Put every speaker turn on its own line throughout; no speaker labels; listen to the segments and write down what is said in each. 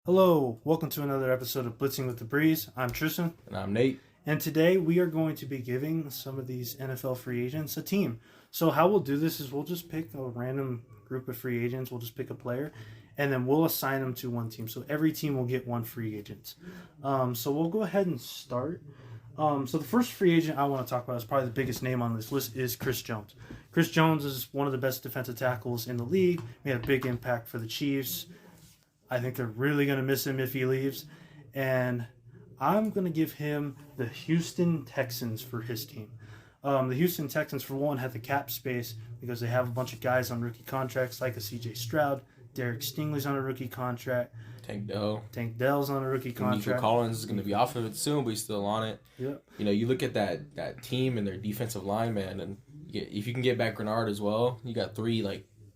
Hello, welcome to another episode of Blitzing with the Breeze. I'm Tristan.
And I'm Nate.
And today we are going to be giving some of these NFL free agents a team. So, how we'll do this is we'll just pick a random group of free agents, we'll just pick a player, and then we'll assign them to one team. So, every team will get one free agent. So, we'll go ahead and start. So, the first free agent I want to talk about is probably the biggest name on this list is Chris Jones. Chris Jones is one of the best defensive tackles in the league. He had a big impact for the Chiefs. I think they're really going to miss him if he leaves. And I'm going to give him the Houston Texans for his team. The Houston Texans, for one, have the cap space because they have a bunch of guys on rookie contracts like a C.J. Stroud. Derek Stingley's on a rookie contract.
Tank
Dell's on a rookie contract.
Nico Collins is going to be off of it soon, but he's still on it.
Yep.
You know, you look at that team and their defensive line, man, and if you can get back Grenard as well, you got three,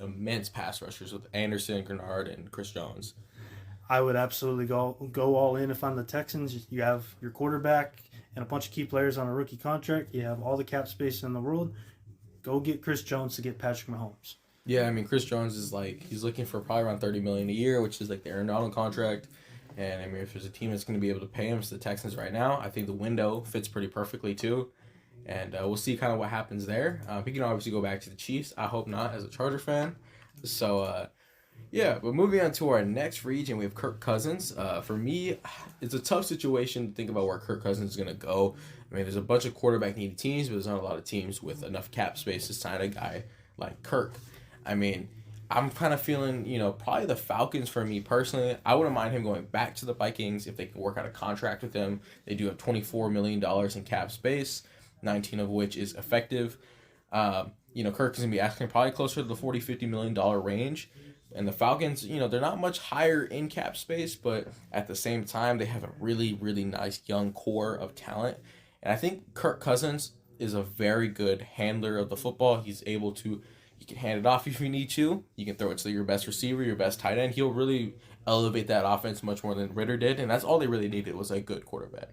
immense pass rushers with Anderson, Grenard, and Chris Jones.
I would absolutely go all in if I'm the Texans. You have your quarterback and a bunch of key players on a rookie contract. You have all the cap space in the world. Go get Chris Jones to get Patrick Mahomes.
Yeah, I mean, Chris Jones is he's looking for probably around $30 million a year, which is like the Aaron Donald contract. And I mean, if there's a team that's going to be able to pay him, it's the Texans right now. I think the window fits pretty perfectly too. And we'll see kind of what happens there. He can obviously go back to the Chiefs. I hope not, as a Charger fan. So, yeah, but moving on to our next region, we have Kirk Cousins. For me, it's a tough situation to think about where Kirk Cousins is going to go. I mean, there's a bunch of quarterback needy teams, but there's not a lot of teams with enough cap space to sign a guy like Kirk. I mean, I'm kind of feeling, probably the Falcons for me personally. I wouldn't mind him going back to the Vikings if they can work out a contract with him. They do have $24 million in cap space, 19 of which is effective. Kirk is going to be asking probably closer to the $40-50 million range. And the Falcons, they're not much higher in cap space, but at the same time, they have a really, really nice young core of talent. And I think Kirk Cousins is a very good handler of the football. He's able to, you can hand it off if you need to. You can throw it to your best receiver, your best tight end. He'll really elevate that offense much more than Ritter did. And that's all they really needed was a good quarterback.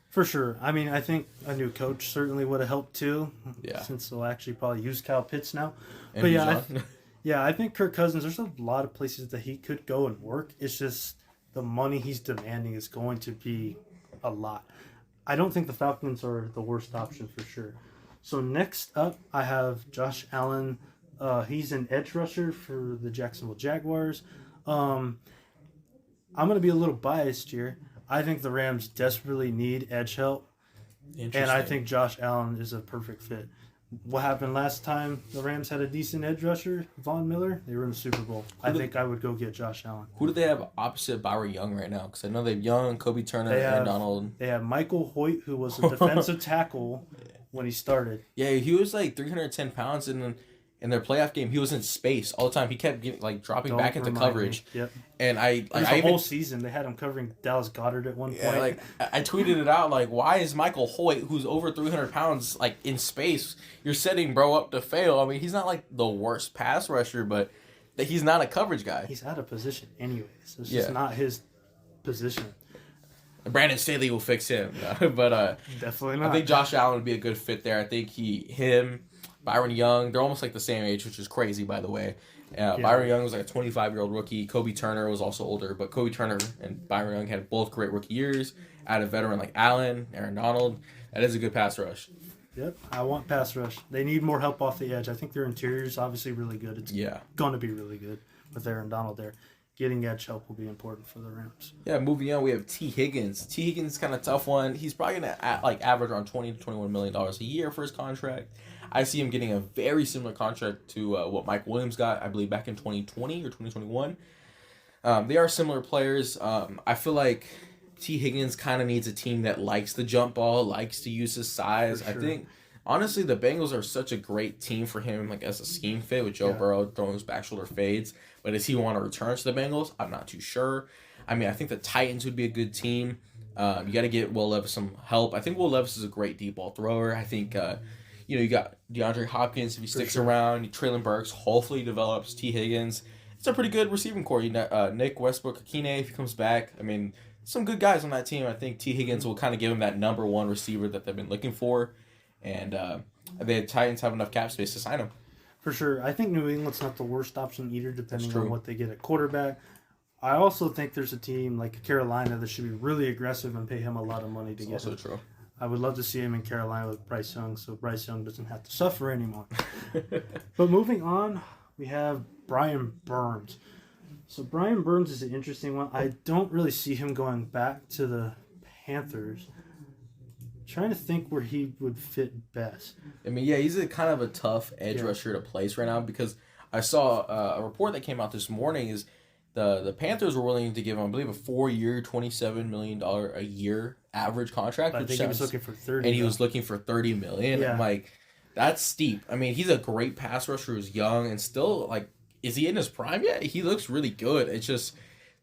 For sure. I mean, I think a new coach certainly would have helped too.
Yeah.
Since they'll actually probably use Kyle Pitts now.
And
but yeah, yeah, I think Kirk Cousins, there's a lot of places that he could go and work. It's just the money he's demanding is going to be a lot. I don't think the Falcons are the worst option for sure. So next up, I have Josh Allen. He's an edge rusher for the Jacksonville Jaguars. I'm going to be a little biased here. I think the Rams desperately need edge help. And I think Josh Allen is a perfect fit. What happened last time the Rams had a decent edge rusher, Von Miller? They were in the Super Bowl. I think I would go get Josh Allen.
Who do they have opposite Byron Young right now? Because I know they have Young, Kobe Turner, and Donald.
They have Michael Hoyt, who was a defensive tackle when he started.
Yeah, he was 310 pounds, and in their playoff game, he was in space all the time. He kept dropping back into coverage.
Yep.
And
the whole season they had him covering Dallas Goedert at one point.
Yeah, I tweeted it out why is Michael Hoyt, who's over 300 pounds, in space? You're setting bro up to fail. I mean, he's not the worst pass rusher, but he's not a coverage guy.
He's out of position anyways. It's just not his position.
Brandon Staley will fix him, but
definitely not.
I think Josh Allen would be a good fit there. I think him. Byron Young, they're almost the same age, which is crazy, by the way. Byron Young was a 25-year-old rookie. Kobe Turner was also older, but Kobe Turner and Byron Young had both great rookie years. Add a veteran like Allen, Aaron Donald. That is a good pass rush.
Yep, I want pass rush. They need more help off the edge. I think their interior is obviously really good. It's going to be really good with Aaron Donald there. Getting edge help will be important for the Rams.
Yeah, moving on, we have T. Higgins. T. Higgins is kind of a tough one. He's probably going to average around $20 to $21 million a year for his contract. I see him getting a very similar contract to what Mike Williams got, I believe, back in 2020 or 2021. They are similar players. I feel like T. Higgins kind of needs a team that likes the jump ball, likes to use his size. Sure. I think, honestly, the Bengals are such a great team for him, as a scheme fit with Joe Burrow throwing his back shoulder fades. But does he want to return to the Bengals? I'm not too sure. I mean, I think the Titans would be a good team. You got to get Will Levis some help. I think Will Levis is a great deep ball thrower. I think... you got DeAndre Hopkins if he sticks around. Traylon Burks hopefully develops. T. Higgins. It's a pretty good receiving core. Nick Westbrook-Akine if he comes back. I mean, some good guys on that team. I think T. Higgins will kind of give him that number one receiver that they've been looking for. And the Titans have enough cap space to sign him.
For sure. I think New England's not the worst option either, depending on what they get at quarterback. I also think there's a team like Carolina that should be really aggressive and pay him a lot of money to
It's
get
also
him.
true.
I would love to see him in Carolina with Bryce Young, so Bryce Young doesn't have to suffer anymore. But moving on, we have Brian Burns. So Brian Burns is an interesting one. I don't really see him going back to the Panthers. Trying to think where he would fit best.
I mean, yeah, he's a kind of a tough edge rusher to place right now because I saw a report that came out this morning is the Panthers were willing to give him, I believe, a 4-year, $27 million a year average contract.
But I think he was looking for 30.
And he was looking for $30 million.
Yeah.
I'm like, that's steep. I mean, he's a great pass rusher who's young and still, like, is he in his prime yet? He looks really good. It's just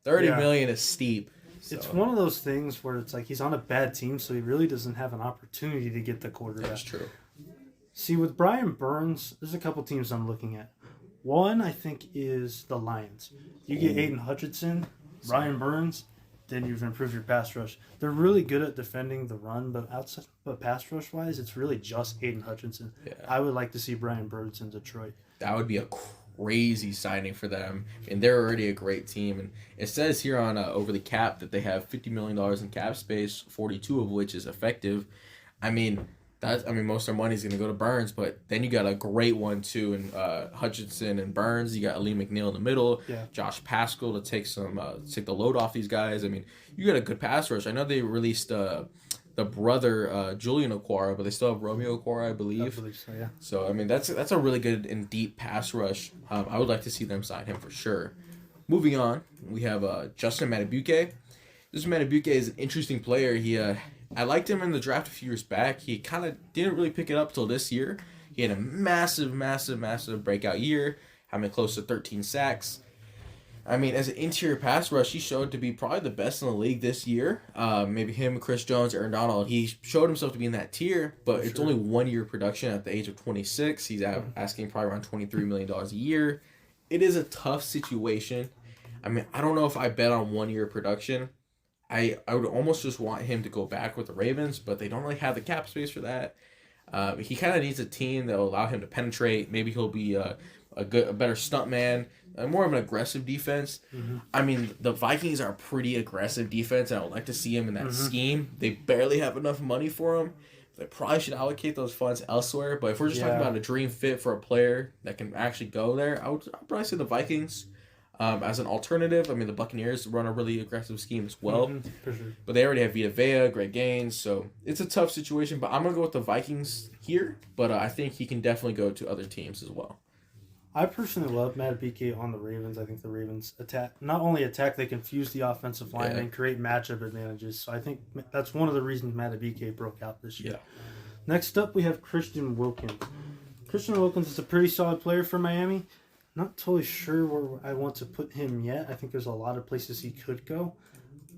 $30 million is steep. So.
It's one of those things where it's like he's on a bad team, so he really doesn't have an opportunity to get the quarterback.
That's true.
See, with Brian Burns, there's a couple teams I'm looking at. One, I think, is the Lions. You get Aiden Hutchinson, Brian Burns, then you've improved your pass rush. They're really good at defending the run, but pass rush wise, it's really just Aiden Hutchinson.
Yeah.
I would like to see Brian Burns in Detroit.
That would be a crazy signing for them. And they're already a great team. And it says here on Over the Cap that they have $50 million in cap space, 42 of which is effective. I mean, most of their money is going to go to Burns, but then you got a great one too, in Hutchinson and Burns. You got Ali McNeil in the middle, Josh Pascal to take the load off these guys. I mean, you got a good pass rush. I know they released the brother Julian Okwara, but they still have Romeo Okwara, I believe.
I believe so, yeah.
So I mean, that's a really good and deep pass rush. I would like to see them sign him for sure. Moving on, we have Justin Matabuke. Justin Matabuke is an interesting player. I liked him in the draft a few years back. He kind of didn't really pick it up till this year. He had a massive breakout year, having close to 13 sacks. I mean, as an interior pass rush, he showed to be probably the best in the league this year. Maybe him, Chris Jones, Aaron Donald. He showed himself to be in that tier, but it's only 1 year production at the age of 26. He's asking probably around $23 million a year. It is a tough situation. I mean, I don't know if I bet on 1 year production. I would almost just want him to go back with the Ravens, but they don't really have the cap space for that. He kind of needs a team that will allow him to penetrate. Maybe he'll be a better stunt man, more of an aggressive defense. Mm-hmm. I mean, the Vikings are a pretty aggressive defense, and I would like to see him in that scheme. They barely have enough money for him. They probably should allocate those funds elsewhere. But if we're just talking about a dream fit for a player that can actually go there, I'd probably say the Vikings. As an alternative, I mean, the Buccaneers run a really aggressive scheme as well.
Mm-hmm, for sure.
But they already have Vita Vea, Greg Gaines, so it's a tough situation. But I'm going to go with the Vikings here, but I think he can definitely go to other teams as well.
I personally love Madubuike on the Ravens. I think the Ravens not only attack, they confuse the offensive line and create matchup advantages. So I think that's one of the reasons Madubuike broke out this year. Yeah. Next up, we have Christian Wilkins. Christian Wilkins is a pretty solid player for Miami. Not totally sure where I want to put him yet. I think there's a lot of places he could go.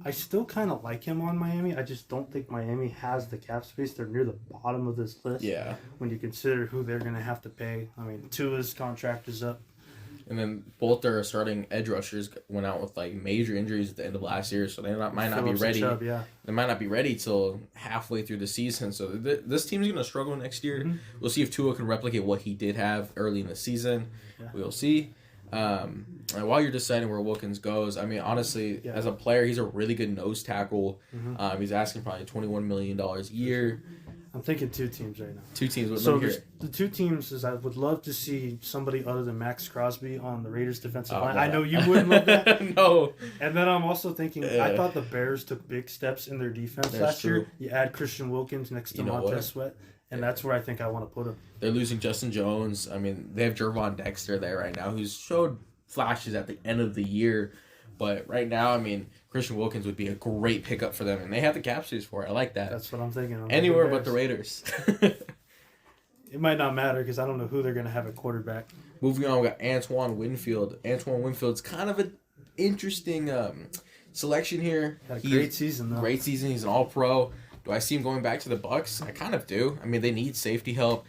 I still kind of like him on Miami. I just don't think Miami has the cap space. They're near the bottom of this list.
Yeah.
When you consider who they're going to have to pay. I mean, Tua's contract is up.
And then both their starting edge rushers went out with like major injuries at the end of last year, so they might not be ready.
Chubb, yeah.
They might not be ready till halfway through the season. So this team's going to struggle next year. Mm-hmm. We'll see if Tua can replicate what he did have early in the season. Yeah. We'll see. And while you're deciding where Wilkins goes, I mean, honestly, as a player, he's a really good nose tackle. Mm-hmm. He's asking probably $21 million a year.
I'm thinking two teams right now.
Two teams.
So the two teams is I would love to see somebody other than Max Crosby on the Raiders defensive line. I know you wouldn't love that.
No.
And then I'm also thinking, I thought the Bears took big steps in their defense last year. You add Christian Wilkins next to Montez Sweat, and that's where I think I want to put him.
They're losing Justin Jones. I mean, they have Jervon Dexter there right now, who's showed flashes at the end of the year. But right now, I mean, Christian Wilkins would be a great pickup for them, and they have the cap space for it. I like that.
That's what I'm thinking.
Anywhere but the Raiders.
It might not matter because I don't know who they're going to have at quarterback.
Moving on, we got Antoine Winfield. Antoine Winfield's kind of an interesting selection here.
Had a great season, though.
Great season. He's an all-pro. Do I see him going back to the Bucs? I kind of do. I mean, they need safety help.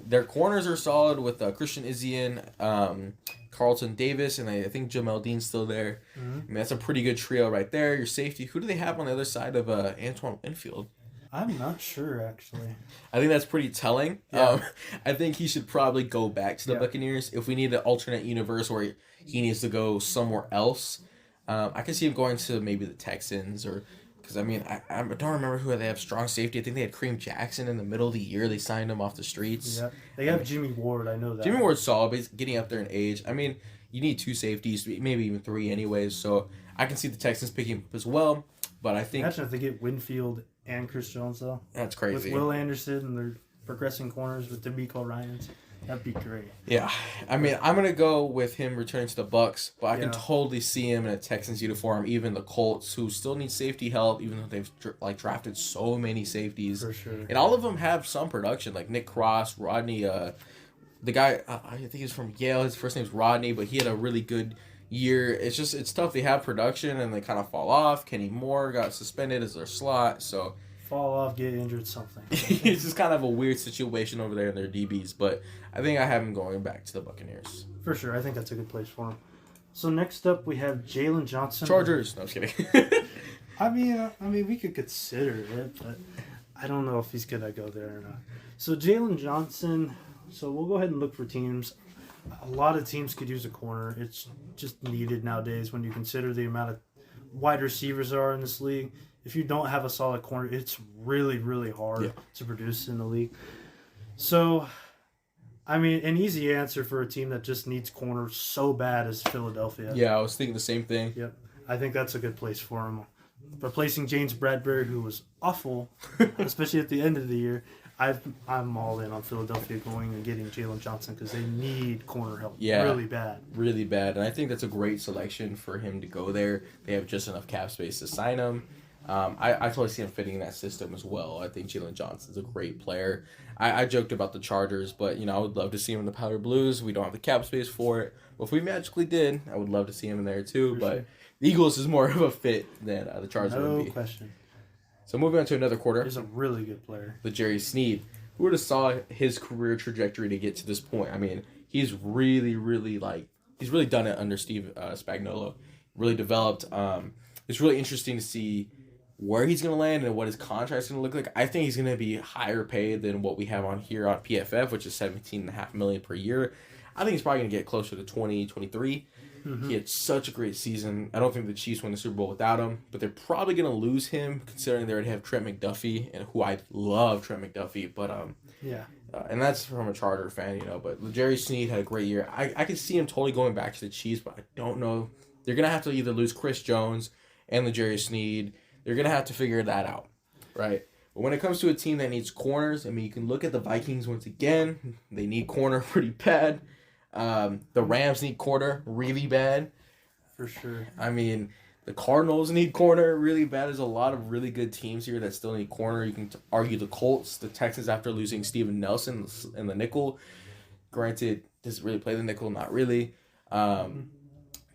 Their corners are solid with Christian Izzian, Carlton Davis, and I think Jamel Dean's still there. Mm-hmm. I mean, that's a pretty good trio right there. Your safety. Who do they have on the other side of Antoine Winfield?
I'm not sure, actually.
I think that's pretty telling.
Yeah.
I think he should probably go back to the Buccaneers. If we need an alternate universe where he needs to go somewhere else, I can see him going to maybe the Texans or because I mean I don't remember who they have strong safety. I think they had Kareem Jackson in the middle of the year. They signed him off the streets.
Yeah, they have Jimmy Ward. I know that.
Jimmy Ward's solid, but he's getting up there in age. I mean, you need 2 safeties, maybe even 3 anyways. So I can see the Texans picking him up as well. But I think
imagine if they get Winfield and Chris Jones though.
That's crazy.
With Will Anderson and they're progressing corners with D'Amico Ryans. That'd be great.
Yeah, I mean, I'm gonna go with him returning to the Bucks, but I can totally see him in a Texans uniform. Even the Colts, who still need safety help, even though they've drafted so many safeties,
for sure,
and all of them have some production, like Nick Cross, Rodney. The guy I think he's from Yale. His first name's Rodney, but he had a really good year. It's tough. They have production and they kind of fall off. Kenny Moore got suspended as their slot, so.
Fall off, get injured, something.
It's just kind of a weird situation over there in their DBs, but I think I have him going back to the Buccaneers.
For sure. I think that's a good place for him. So next up, we have Jalen Johnson.
Chargers. No, I'm just kidding.
I mean, we could consider it, but I don't know if he's going to go there or not. So Jalen Johnson, so we'll go ahead and look for teams. A lot of teams could use a corner. It's just needed nowadays when you consider the amount of wide receivers there are in this league. If you don't have a solid corner, it's really, really hard to produce in the league. So, I mean, an easy answer for a team that just needs corners so bad is Philadelphia.
Yeah, I was thinking the same thing.
Yep. I think that's a good place for him. Replacing James Bradbury, who was awful, especially at the end of the year, I'm all in on Philadelphia going and getting Jalen Johnson because they need corner help really bad.
Really bad. And I think that's a great selection for him to go there. They have just enough cap space to sign him. I totally see him fitting in that system as well. I think Jalen Johnson's a great player. I joked about the Chargers, but I would love to see him in the Powder Blues. We don't have the cap space for it. Well, if we magically did, I would love to see him in there too. But the Eagles is more of a fit than the Chargers would be.
No question.
So moving on to another quarter.
He's a really good player.
The Jerry Sneed. Who would have saw his career trajectory to get to this point? I mean, he's really, really he's really done it under Steve Spagnuolo. Really developed. It's really interesting to see where he's going to land and what his contract's going to look like. I think he's going to be higher paid than what we have on here on PFF, which is $17.5 million per year. I think he's probably going to get closer to 20, 23. Mm-hmm. He had such a great season. I don't think the Chiefs win the Super Bowl without him, but they're probably going to lose him considering they already have Trent McDuffie, and who I love Trent McDuffie, but and that's from a Charger fan, But Jerry Sneed had a great year. I could see him totally going back to the Chiefs, but I don't know. They're going to have to either lose Chris Jones and the Jerry Sneed. They're going to have to figure that out, right? But when it comes to a team that needs corners, I mean, you can look at the Vikings once again. They need corner pretty bad. The Rams need corner really bad.
For sure.
I mean, the Cardinals need corner really bad. There's a lot of really good teams here that still need corner. You can argue the Colts, the Texans after losing Steven Nelson in the nickel. Granted, does it really play the nickel? Not really.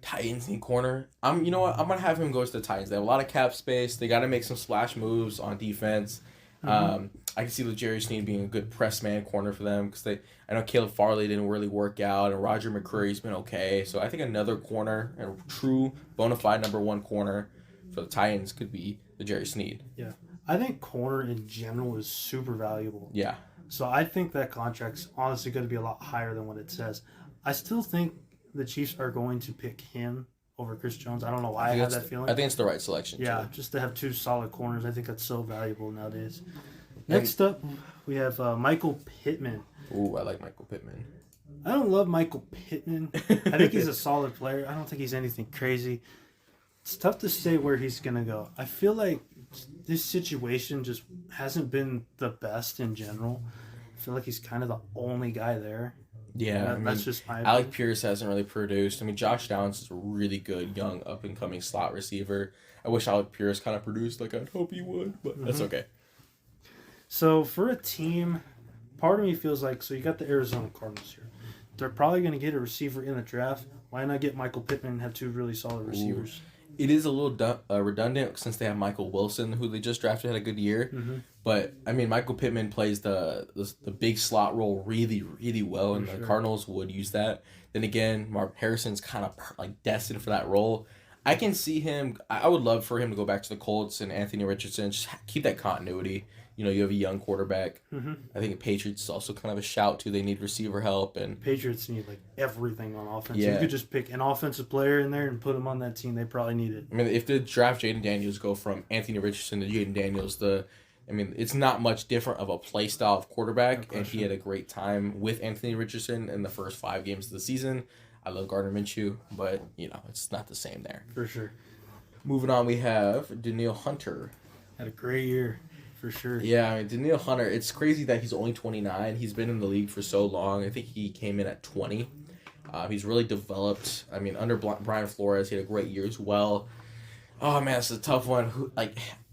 Titans need corner. You know what? I'm gonna have him go to the Titans. They have a lot of cap space. They got to make some splash moves on defense. I can see Jerry Sneed being a good press man corner for them because I know Caleb Farley didn't really work out and Roger McCreary's been okay. So I think another corner, a true bona fide number 1 corner for the Titans could be the Jerry Sneed.
Yeah, I think corner in general is super valuable.
Yeah.
So I think that contract's honestly going to be a lot higher than what it says. I still think the Chiefs are going to pick him over Chris Jones. I don't know why I have that feeling.
I think it's the right selection.
Yeah,
too.
Just to have 2 solid corners. I think that's so valuable nowadays. Next up, we have Michael Pittman.
Ooh, I like Michael Pittman.
I don't love Michael Pittman. I think he's a solid player. I don't think he's anything crazy. It's tough to say where he's going to go. I feel like this situation just hasn't been the best in general. I feel like he's kind of the only guy there.
Yeah,
that's just my opinion.
Alec Pierce hasn't really produced. I mean, Josh Downs is a really good, young, up-and-coming slot receiver. I wish Alec Pierce kind of produced like I'd hope he would, but that's okay.
So, for a team, part of me feels like, so you got the Arizona Cardinals here. They're probably going to get a receiver in the draft. Why not get Michael Pittman and have 2 really solid receivers?
Ooh. It is a little redundant since they have Michael Wilson, who they just drafted, had a good year. Mm-hmm. But, I mean, Michael Pittman plays the big slot role really, really well, and the Cardinals would use that. Then again, Mark Harrison's kind of destined for that role. I can see him. I would love for him to go back to the Colts and Anthony Richardson, just keep that continuity. you have a young quarterback.
Mm-hmm.
I think the Patriots is also kind of a shout too. They need receiver help, and
Patriots need like everything on offense.
Yeah.
You could just pick an offensive player in there and put him on that team. They probably need it.
I mean, if the draft Jaden Daniels go from Anthony Richardson to Jaden Daniels, it's not much different of a play style of quarterback,
No
and he had a great time with Anthony Richardson in the first 5 games of the season. I love Gardner Minshew, but it's not the same there.
For sure.
Moving on, we have Danielle Hunter.
Had a great year, for sure.
Yeah, I mean, Danielle Hunter, it's crazy that he's only 29. He's been in the league for so long. I think he came in at 20. He's really developed. I mean, under Brian Flores, he had a great year as well. Oh, man, it's a tough one.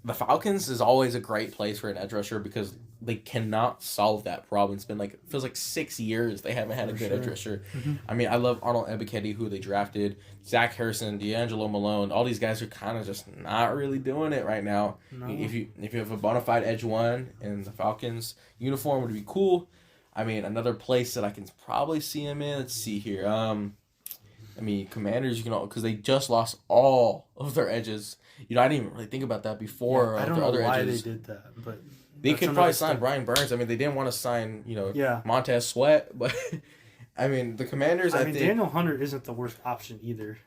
The Falcons is always a great place for an edge rusher because they cannot solve that problem. It's been it feels like 6 years they haven't had a good edge rusher.
Mm-hmm.
I mean, I love Arnold Ebiketie, who they drafted, Zach Harrison, D'Angelo Malone. All these guys are kind of just not really doing it right now.
No.
If you have a bona fide edge one in the Falcons uniform, would be cool. I mean, another place that I can probably see him in. Let's see here. Commanders, because they just lost all of their edges. I didn't even really think about that before.
Yeah, I don't know why they did that, but
they could probably sign Brian Burns. I mean, they didn't want to sign, Montez Sweat, but I mean, the Commanders. I think
Danielle Hunter isn't the worst option either.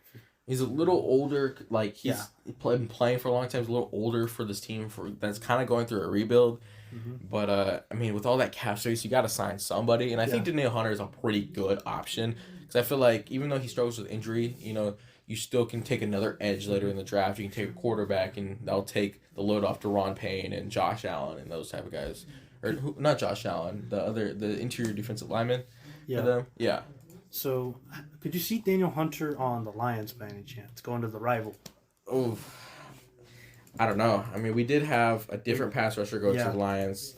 He's a little older. He's been playing for a long time. He's a little older for this team that's kind of going through a rebuild.
Mm-hmm.
But with all that cap space, you got to sign somebody, and I think Danielle Hunter is a pretty good option because I feel like even though he struggles with injury, you still can take another edge later in the draft. You can take a quarterback, and that'll take the load off Deron Payne and Josh Allen and those type of guys. Or not Josh Allen, the interior defensive lineman.
Yeah.
For them. Yeah.
So, could you see Danielle Hunter on the Lions by any chance, going to the rival?
Oh, I don't know. I mean, we did have a different pass rusher go to the Lions,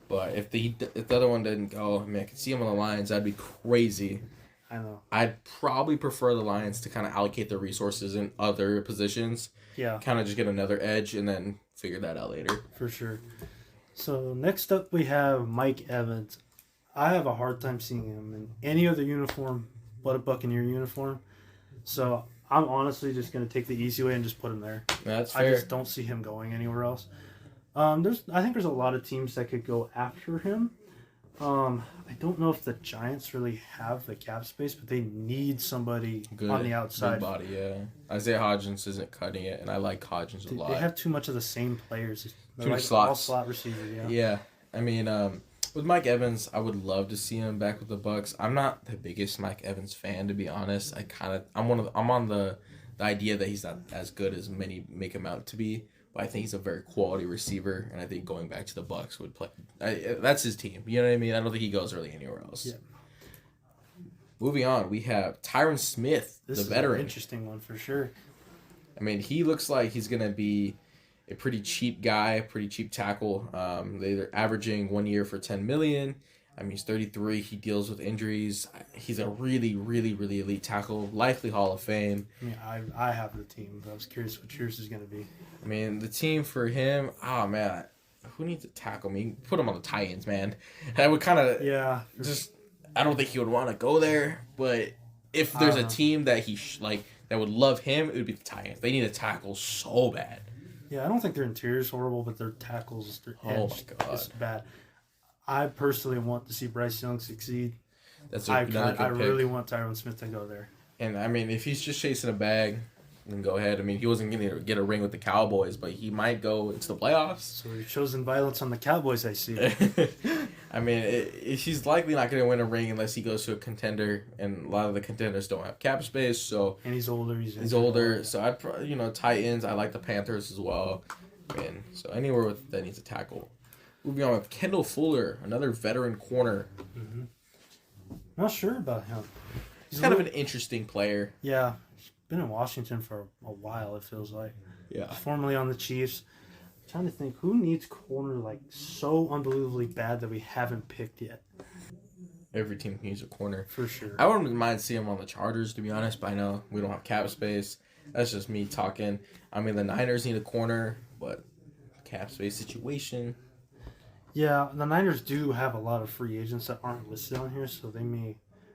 but if the other one didn't go, I mean, I could see him on the Lions. That'd be crazy.
I know.
I'd probably prefer the Lions to kind of allocate their resources in other positions.
Yeah.
Kind of just get another edge and then figure that out later.
For sure. So next up we have Mike Evans. I have a hard time seeing him in any other uniform but a Buccaneer uniform. So I'm honestly just going to take the easy way and just put him there.
That's fair.
I just don't see him going anywhere else. I think there's a lot of teams that could go after him. I don't know if the Giants really have the cap space, but they need somebody on the outside.
Good body, yeah. Isaiah Hodgins isn't cutting it, and I like Hodgins a lot.
They have too much of the same players. They're
Too
like
slots.
all slot receivers, yeah.
Yeah. I mean, with Mike Evans, I would love to see him back with the Bucs. I'm not the biggest Mike Evans fan, to be honest. I'm on the idea that he's not as good as many make him out to be. But I think he's a very quality receiver, and I think going back to the Bucs would play. That's his team. You know what I mean? I don't think he goes really anywhere else.
Yeah.
Moving on, we have Tyron Smith, the veteran.
This is an interesting one for sure.
I mean, he looks like he's gonna be a pretty cheap guy, pretty cheap tackle. They're averaging 1 year for $10 million. I mean, he's 33. He deals with injuries. He's a really, really, really elite tackle. Likely Hall of Fame.
I mean, I have the team, but I was curious what yours is going to be.
I mean, the team for him, oh, man. Who needs to tackle me? Put him on the Titans, man. I would kind of I don't think he would want to go there, but if there's a team that that would love him, it would be the Titans. They need a tackle so bad.
Yeah, I don't think their interior is horrible, but their tackles, their edge is bad. I personally want to see Bryce Young succeed. I really want Tyron Smith to go there.
And, I mean, if he's just chasing a bag, then go ahead. I mean, he wasn't going to get a ring with the Cowboys, but he might go into the playoffs.
So you're choosing violence on the Cowboys, I see.
I mean, he's likely not going to win a ring unless he goes to a contender, and a lot of the contenders don't have cap space. So
and he's older.
He's older. So I'd probably, Titans. I like the Panthers as well. And so anywhere that needs a tackle. Moving on with Kendall Fuller, another veteran corner.
Mm-hmm. Not sure about him.
He's kind of an interesting player.
Yeah, he's been in Washington for a while. It feels like.
Yeah.
He's formerly on the Chiefs. I'm trying to think who needs corner so unbelievably bad that we haven't picked yet.
Every team needs a corner.
For sure.
I wouldn't mind seeing him on the Chargers, to be honest, but I know we don't have cap space. That's just me talking. I mean, the Niners need a corner, but cap space situation.
Yeah, the Niners do have a lot of free agents that aren't listed on here, so they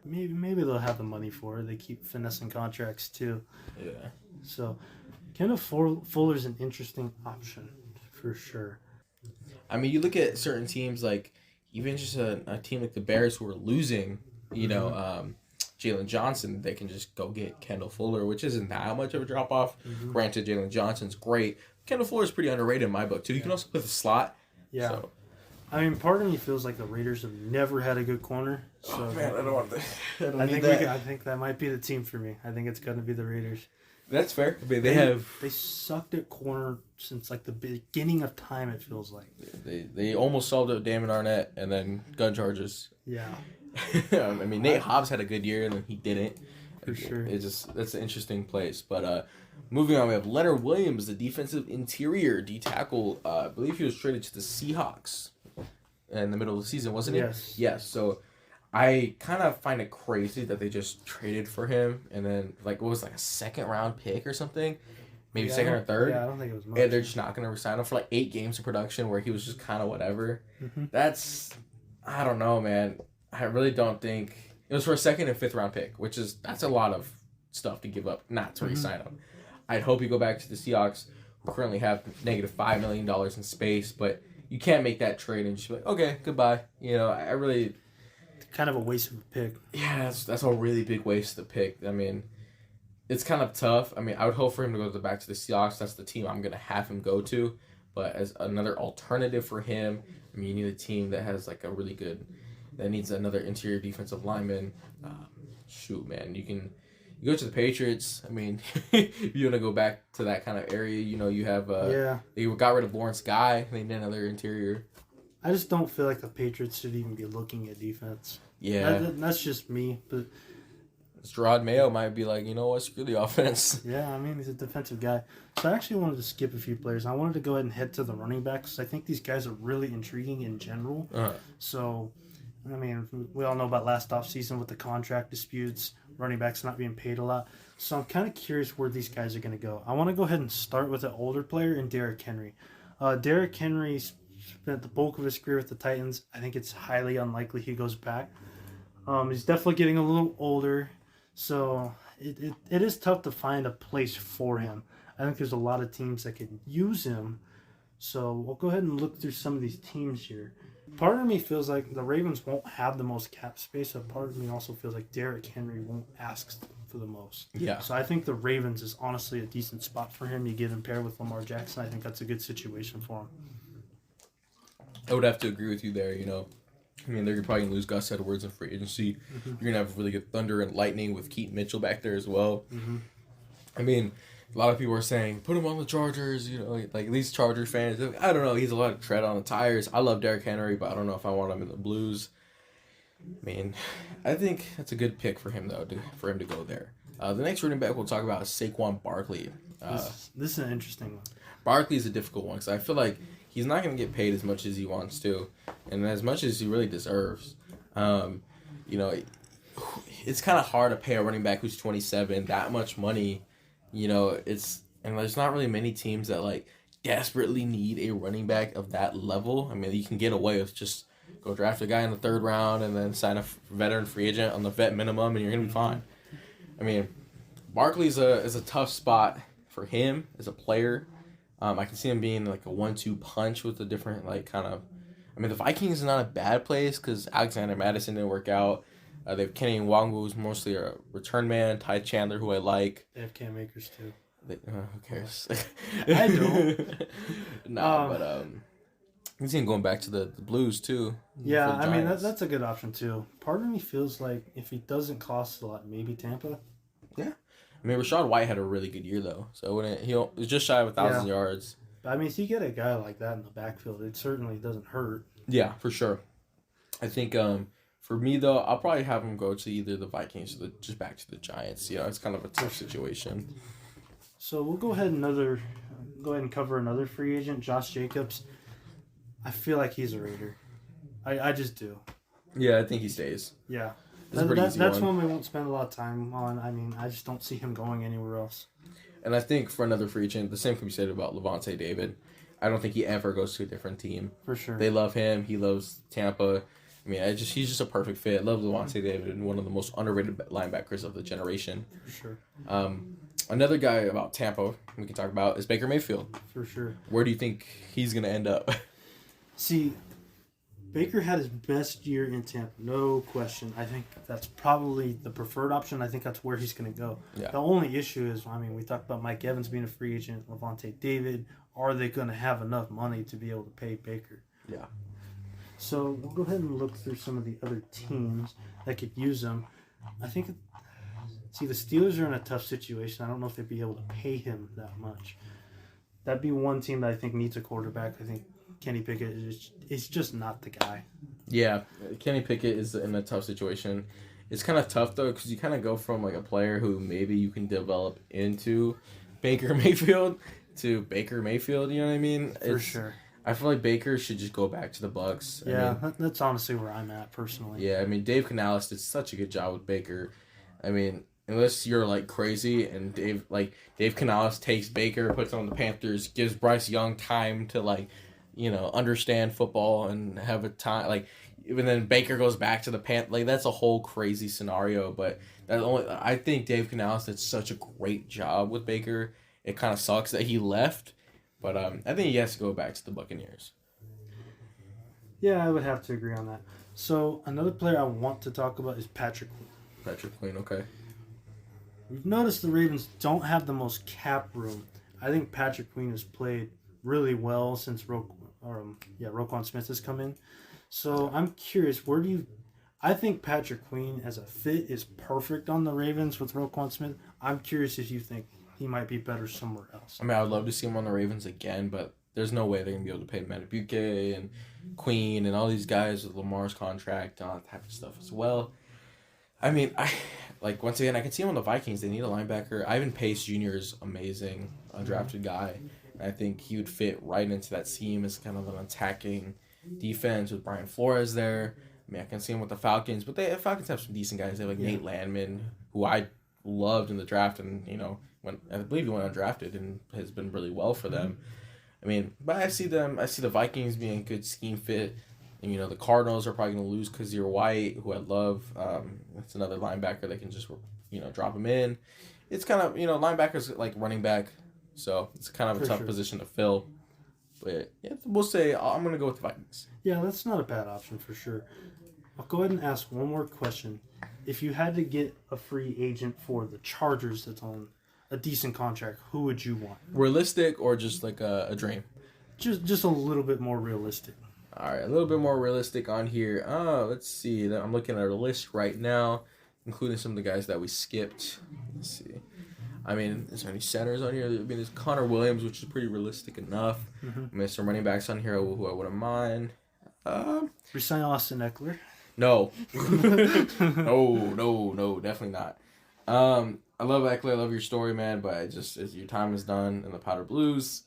maybe they'll have the money for it. They keep finessing contracts too.
Yeah.
So, Kendall Fuller's an interesting option for sure.
I mean, you look at certain teams like even just a team like the Bears who are losing, Jalen Johnson, they can just go get Kendall Fuller, which isn't that much of a drop off. Granted, Jalen Johnson's great. Kendall Fuller is pretty underrated in my book too. You can also play the slot.
Yeah.
So.
I mean, part of me feels like the Raiders have never had a good corner. So
man, I don't want that.
I think that might be the team for me. I think it's going to be the Raiders.
That's fair. I mean,
they sucked at corner since like the beginning of time. It feels like
they almost solved it with Damon Arnett and then gun charges.
Yeah.
I mean, Nate Hobbs had a good year and then he didn't.
For sure.
That's an interesting place. But moving on, we have Leonard Williams, the defensive interior D tackle. I believe he was traded to the Seahawks in the middle of the season, wasn't he? Yes. So I kind of find it crazy that they just traded for him and then what was a second round pick or something, maybe second or third.
Yeah, I don't think it was much.
And they're just not going to resign him for 8 games of production where he was just kind of whatever. That's, I don't know, man. I really don't think it was for a second and 5th round pick, that's a lot of stuff to give up not to resign him. I'd hope you go back to the Seahawks, who currently have negative $5 million in space, but you can't make that trade and just be like, okay, goodbye. I really.
Kind of a waste of a pick.
Yeah, that's a really big waste of the pick. I mean, it's kind of tough. I mean, I would hope for him to go back to the Seahawks. That's the team I'm going to have him go to. But as another alternative for him, I mean, you need a team that has a really good, that needs another interior defensive lineman. Shoot, man, you go to the Patriots. I mean, if you want to go back to that kind of area, you have they got rid of Lawrence Guy. They need another interior.
I just don't feel like the Patriots should even be looking at defense.
Yeah.
That's just me. But
Gerard Mayo might be like, you know what, screw the offense.
Yeah, I mean, he's a defensive guy. So I actually wanted to skip a few players. I wanted to go ahead and head to the running backs. I think these guys are really intriguing in general. So, I mean, we all know about last offseason with the contract disputes, running backs not being paid a lot. So I'm kind of curious where these guys are going to go. I want to go ahead and start with an older player in Derrick Henry. Derrick Henry's spent the bulk of his career with the Titans. I think it's highly unlikely he goes back. He's definitely getting a little older, so it is tough to find a place for him. I think there's a lot of teams that could use him, so we'll go ahead and look through some of these teams here. Part of me feels like the Ravens won't have the most cap space, but part of me also feels like Derrick Henry won't ask for the most.
Yeah.
So I think the Ravens is honestly a decent spot for him. You get him paired with Lamar Jackson. I think that's a good situation for him.
I would have to agree with you there, I mean, they're probably going to lose Gus Edwards in free agency. You're going to have really good Thunder and Lightning with Keaton Mitchell back there as well. I mean, a lot of people are saying, put him on the Chargers, these Charger fans. I don't know. He's a lot of tread on the tires. I love Derrick Henry, but I don't know if I want him in the Blues. I mean, I think that's a good pick for him, though, for him to go there. The next running back we'll talk about is Saquon Barkley.
This is an interesting one.
Barkley is a difficult one because I feel like he's not going to get paid as much as he wants to, and as much as he really deserves. It's kind of hard to pay a running back who's 27 that much money. And there's not really many teams that desperately need a running back of that level. I mean, you can get away with just go draft a guy in the 3rd round and then sign a veteran free agent on the vet minimum, and you're going to be fine. I mean, Barkley's is a tough spot for him as a player. I can see him being a 1-2 punch with a different the Vikings is not a bad place because Alexander Madison didn't work out. They have Kenny Nwangwu, who's mostly a return man. Ty Chandler, who I like.
They have Cam Akers too.
Who cares?
I don't.
But I can see him going back to the Blues too.
Yeah, I mean that's a good option too. Part of me feels like if he doesn't cost a lot, maybe Tampa.
Yeah. I mean, Rachaad White had a really good year, though. So he was just shy of 1,000 yards.
But, I mean, if you get a guy like that in the backfield, it certainly doesn't hurt.
Yeah, for sure. I think for me, though, I'll probably have him go to either the Vikings or just back to the Giants. It's kind of a tough situation.
So we'll go ahead and cover another free agent, Josh Jacobs. I feel like he's a Raider. I just do.
Yeah, I think he stays.
Yeah.
That's
one we won't spend a lot of time on. I mean, I just don't see him going anywhere else.
And I think for another free agent, the same can be said about Levante David. I don't think he ever goes to a different team.
For sure.
They love him. He loves Tampa. I mean, he's just a perfect fit. I love Levante David and one of the most underrated linebackers of the generation.
For sure.
Another guy about Tampa we can talk about is Baker Mayfield.
For sure.
Where do you think he's going to end up?
See, Baker had his best year in Tampa, no question. I think that's probably the preferred option. I think that's where he's going to go.
Yeah.
The only issue is, I mean, we talked about Mike Evans being a free agent, Levante David. Are they going to have enough money to be able to pay Baker?
Yeah.
So we'll go ahead and look through some of the other teams that could use him. I think, the Steelers are in a tough situation. I don't know if they'd be able to pay him that much. That'd be one team that I think needs a quarterback. I think Kenny Pickett is just not the guy.
Yeah, Kenny Pickett is in a tough situation. It's kind of tough, though, because you kind of go from, like, a player who maybe you can develop into Baker Mayfield to Baker Mayfield, you know what I mean?
For sure.
I feel like Baker should just go back to the Bucs.
Yeah, I mean, that's honestly where I'm at, personally.
Yeah, I mean, Dave Canales did such a good job with Baker. I mean, unless you're, like, crazy and Dave Canales takes Baker, puts him on the Panthers, gives Bryce Young time to, like, understand football and have a time, like, and then Baker goes back to the Panthers. Like, that's a whole crazy scenario, but I think Dave Canales did such a great job with Baker. It kind of sucks that he left, but I think he has to go back to the Buccaneers.
Yeah, I would have to agree on that. So, another player I want to talk about is Patrick Queen.
Patrick Queen, okay.
We've noticed the Ravens don't have the most cap room. I think Patrick Queen has played really well since Roquan Smith has come in. So I'm curious, I think Patrick Queen as a fit is perfect on the Ravens with Roquan Smith. I'm curious if you think he might be better somewhere else.
I mean, I would love to see him on the Ravens again, but there's no way they're going to be able to pay Matabuke and Queen and all these guys with Lamar's contract and all that type of stuff as well. I mean, once again, I can see him on the Vikings. They need a linebacker. Ivan Pace Jr. is amazing, undrafted guy. I think he would fit right into that scheme as kind of an attacking defense with Brian Flores there. I mean, I can see him with the Falcons, but the Falcons have some decent guys. They have Nate Landman, who I loved in the draft, and when I believe he went undrafted and has been really well for them. I mean, but I see the Vikings being a good scheme fit. And, the Cardinals are probably going to lose Kazir White, who I love. That's another linebacker that can just, drop him in. It's kind of, linebackers like running back. So it's kind of a tough position to fill. But yeah, we'll say I'm going to go with the Vikings.
Yeah, that's not a bad option for sure. I'll go ahead and ask one more question. If you had to get a free agent for the Chargers that's on a decent contract, who would you want?
Realistic or just like a dream?
Just a little bit more realistic.
All right, a little bit more realistic on here. Let's see. I'm looking at our list right now, including some of the guys that we skipped. Let's see. I mean, is there any centers on here? I mean, there's Connor Williams, which is pretty realistic enough.
Mm-hmm.
I mean, some running backs on here who I wouldn't mind.
Resign Austin Eckler?
No. No, definitely not. I love Eckler. I love your story, man, but as your time is done in the Powder Blues,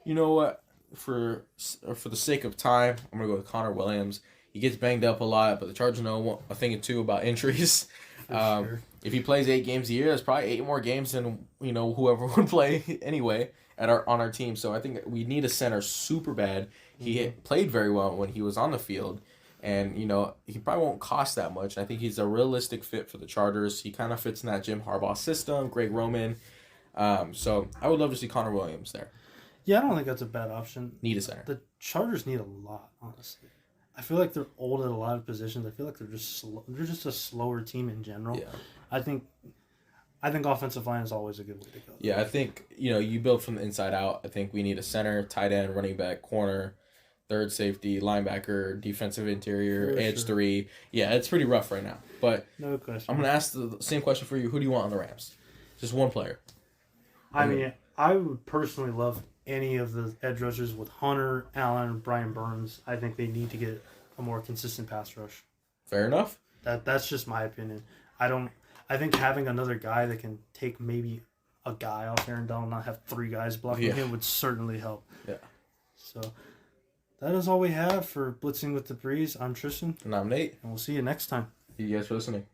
you know what? For the sake of time, I'm going to go with Connor Williams. He gets banged up a lot, but the Chargers know a thing or two about injuries.
Sure.
If he plays 8 games a year, that's probably 8 more games than whoever would play anyway on our team. So I think we need a center super bad. He played very well when he was on the field, and he probably won't cost that much. I think he's a realistic fit for the Chargers. He kind of fits in that Jim Harbaugh system, Greg Roman. So I would love to see Connor Williams there.
Yeah, I don't think that's a bad option.
Need a center.
The Chargers need a lot, honestly. I feel like they're old at a lot of positions. I feel like they're just slow. They're just a slower team in general.
Yeah.
I think offensive line is always a good way to go.
Yeah, I think you build from the inside out. I think we need a center, tight end, running back, corner, third safety, linebacker, defensive interior,
For
edge
sure.
3. Yeah, it's pretty rough right now. But
No question.
I'm gonna ask the same question for you. Who do you want on the Rams? Just one player.
I mean, I would personally love any of the edge rushers with Hunter, Allen, Brian Burns. I think they need to get a more consistent pass rush.
Fair enough.
That's just my opinion. I think having another guy that can take maybe a guy off Aaron Donald, not have 3 guys blocking him, would certainly help.
Yeah.
So that is all we have for Blitzing with the Breeze. I'm Tristan.
And I'm Nate.
And we'll see you next time.
You guys for listening.